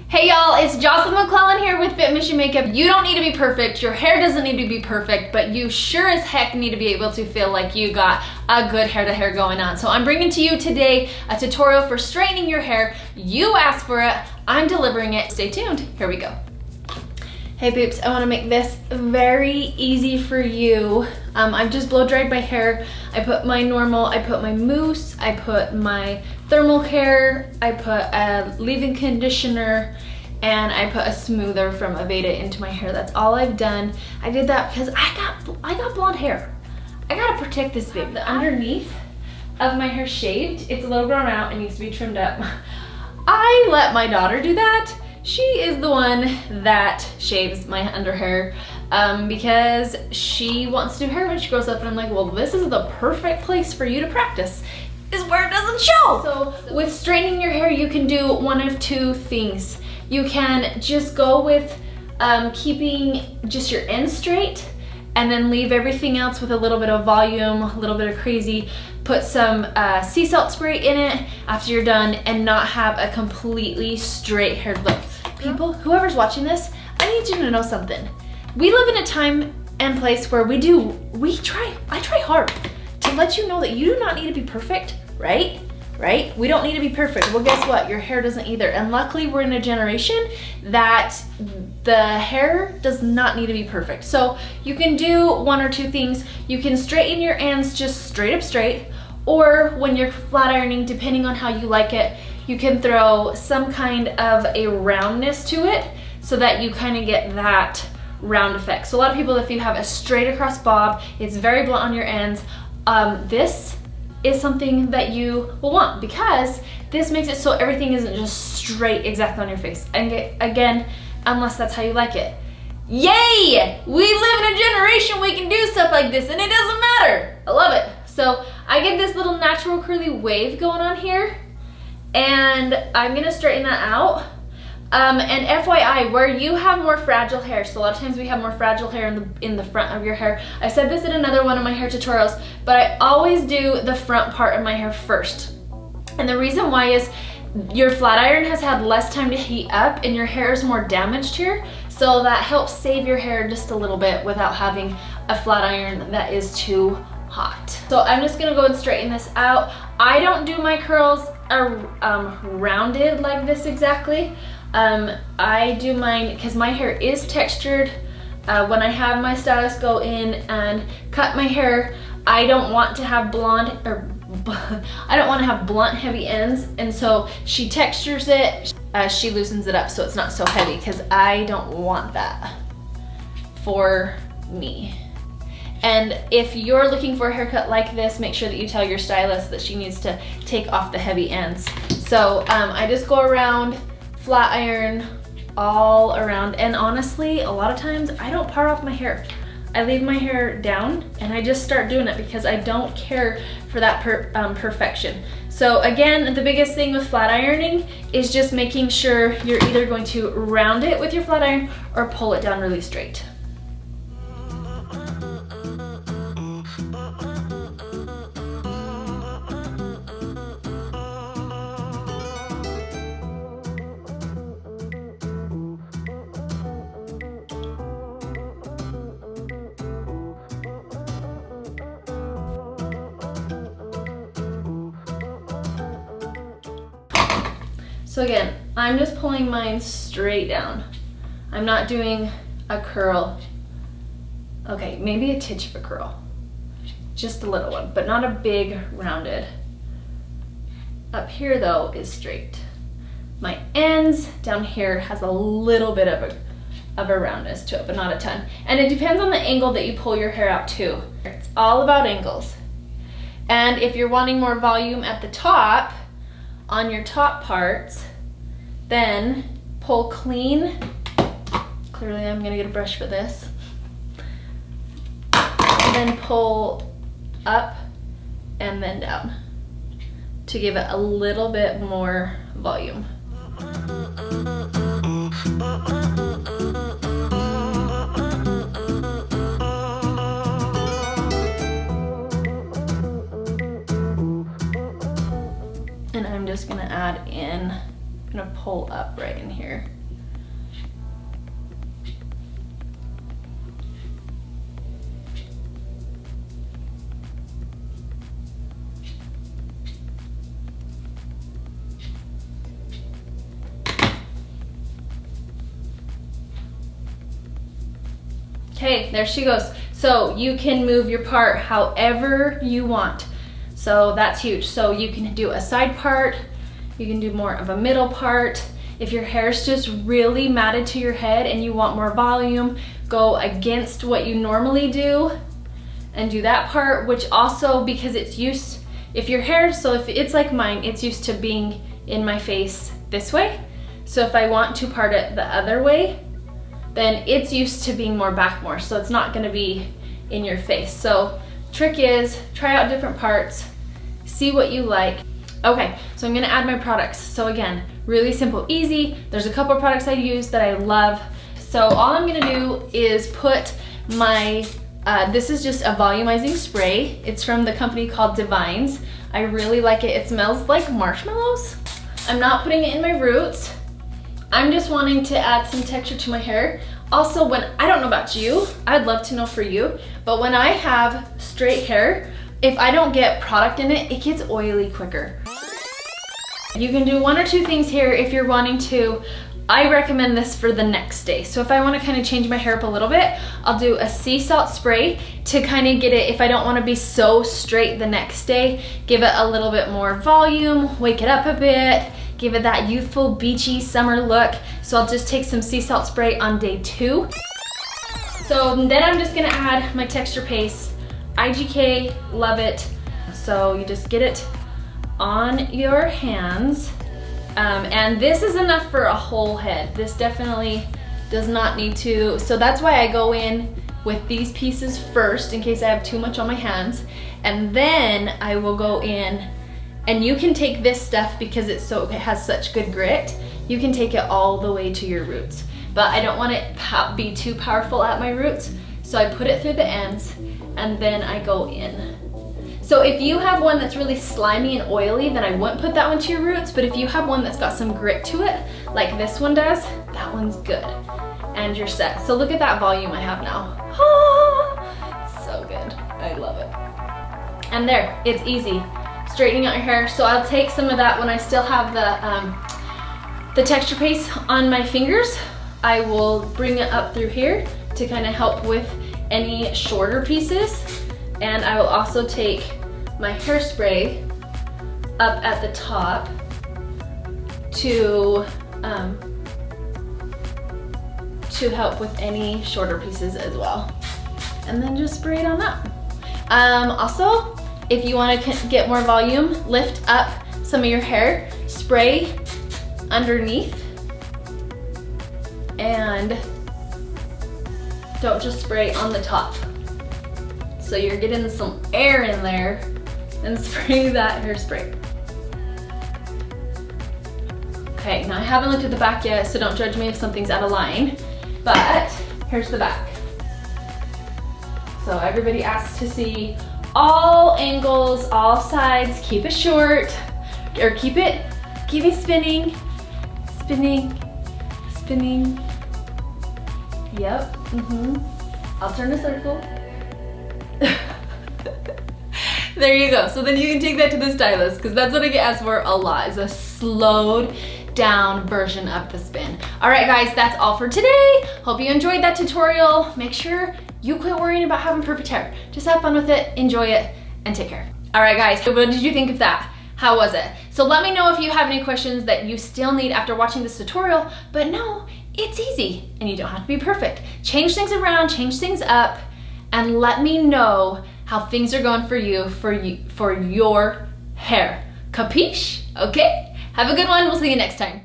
Hey y'all, it's Jocelyn McClellan here with Fit Mission Makeup. You don't need to be perfect, your hair doesn't need to be perfect, but you sure as heck need to be able to feel like you got a good hair to hair going on. So I'm bringing to you today a tutorial for straightening your hair. You asked for it, I'm delivering it. Stay tuned, here we go. Hey peeps, I wanna make this very easy for you. I've just blow dried my hair. I put my normal, I put my mousse, I put my thermal care, I put a leave-in conditioner, and I put a smoother from Aveda into my hair. That's all I've done. I did that because I got blonde hair. I gotta protect this baby. The underneath of my hair shaved. It's a little grown out and needs to be trimmed up. I let my daughter do that. She is the one that shaves my under hair because she wants to do hair when she grows up, and I'm like, well, this is the perfect place for you to practice, is where it doesn't show. So with straightening your hair, you can do one of two things. You can just go with keeping just your ends straight and then leave everything else with a little bit of volume, a little bit of crazy. Put some sea salt spray in it after you're done and not have a completely straight haired look. People, whoever's watching this, I need you to know something. We live in a time and place where I try hard to let you know that you do not need to be perfect, right? Right? We don't need to be perfect. Well, guess what? Your hair doesn't either. And luckily we're in a generation that the hair does not need to be perfect. So you can do one or two things. You can straighten your ends just straight up straight, or when you're flat ironing, depending on how you like it, you can throw some kind of a roundness to it so that you kind of get that round effect. So a lot of people, if you have a straight across bob, it's very blunt on your ends, this is something that you will want because this makes it so everything isn't just straight exactly on your face. And again, unless that's how you like it. Yay! We live in a generation we can do stuff like this and it doesn't matter. I love it. So I get this little natural curly wave going on here and I'm gonna straighten that out. And FYI, where you have more fragile hair, so a lot of times we have more fragile hair in the front of your hair. I said this in another one of my hair tutorials, but I always do the front part of my hair first. And the reason why is your flat iron has had less time to heat up and your hair is more damaged here. So that helps save your hair just a little bit without having a flat iron that is too hot. So I'm just gonna go and straighten this out. I don't do my curls rounded like this exactly. I do mine because my hair is textured. When I have my stylist go in and cut my hair, I don't want to have blonde or I don't want to have blunt heavy ends, and so she textures it, she loosens it up so it's not so heavy because I don't want that for me. And if you're looking for a haircut like this, make sure that you tell your stylist that she needs to take off the heavy ends. So I just go around, flat iron all around, and honestly, a lot of times I don't part off my hair. I leave my hair down and I just start doing it because I don't care for that perfection. So again, the biggest thing with flat ironing is just making sure you're either going to round it with your flat iron or pull it down really straight. So again, I'm just pulling mine straight down. I'm not doing a curl. Okay, maybe a titch of a curl. Just a little one, but not a big rounded. Up here though is straight. My ends down here has a little bit of a roundness to it, but not a ton. And it depends on the angle that you pull your hair out too. It's all about angles. And if you're wanting more volume at the top, on your top parts, then pull clean. Clearly I'm gonna get a brush for this. And then pull up and then down to give it a little bit more volume. And I'm just gonna add in gonna pull up right in here. Okay, there she goes. So you can move your part however you want. So that's huge. So you can do a side part, you can do more of a middle part. If your hair's just really matted to your head and you want more volume, go against what you normally do and do that part, which also, because it's used, if your hair, so if it's like mine, it's used to being in my face this way. So if I want to part it the other way, then it's used to being more back more, so it's not gonna be in your face. So trick is, try out different parts, see what you like. Okay, so I'm gonna add my products. So again, really simple, easy. There's a couple products I use that I love. So all I'm gonna do is put my, this is just a volumizing spray. It's from the company called Divines. I really like it. It smells like marshmallows. I'm not putting it in my roots. I'm just wanting to add some texture to my hair. Also, when, I don't know about you, I'd love to know for you, but when I have straight hair, if I don't get product in it, it gets oily quicker. You can do one or two things here if you're wanting to. I recommend this for the next day. So if I want to kind of change my hair up a little bit, I'll do a sea salt spray to kind of get it, if I don't want to be so straight the next day, give it a little bit more volume, wake it up a bit, give it that youthful, beachy summer look. So I'll just take some sea salt spray on day 2. So then I'm just gonna add my texture paste. IGK, love it. So you just get it on your hands. And this is enough for a whole head. This definitely does not need to, so that's why I go in with these pieces first in case I have too much on my hands. And then I will go in, and you can take this stuff because it has such good grit. You can take it all the way to your roots. But I don't want it be too powerful at my roots, so I put it through the ends and then I go in. So if you have one that's really slimy and oily, then I wouldn't put that one to your roots, but if you have one that's got some grit to it, like this one does, that one's good. And you're set. So look at that volume I have now. Ah, it's so good, I love it. And there, it's easy. Straightening out your hair. So I'll take some of that when I still have the texture paste on my fingers. I will bring it up through here to kind of help with any shorter pieces. And I will also take my hairspray up at the top to help with any shorter pieces as well. And then just spray it on up. Also, if you want to get more volume, lift up some of your hair, spray underneath, and don't just spray on the top. So you're getting some air in there, and spray that hairspray. Okay, now I haven't looked at the back yet, so don't judge me if something's out of line, but here's the back. So everybody asks to see all angles, all sides. Keep it short, or keep it spinning, spinning, spinning. Yep, I'll turn a circle. There you go. So then you can take that to the stylist, because that's what I get asked for a lot, is a slowed down version of the spin. All right guys, that's all for today. Hope you enjoyed that tutorial. Make sure you quit worrying about having perfect hair. Just have fun with it, enjoy it, and take care. All right guys, what did you think of that? How was it? So let me know if you have any questions that you still need after watching this tutorial, but no, it's easy and you don't have to be perfect. Change things around, change things up, and let me know how things are going for you, for your hair. Capiche? Okay? Have a good one. We'll see you next time.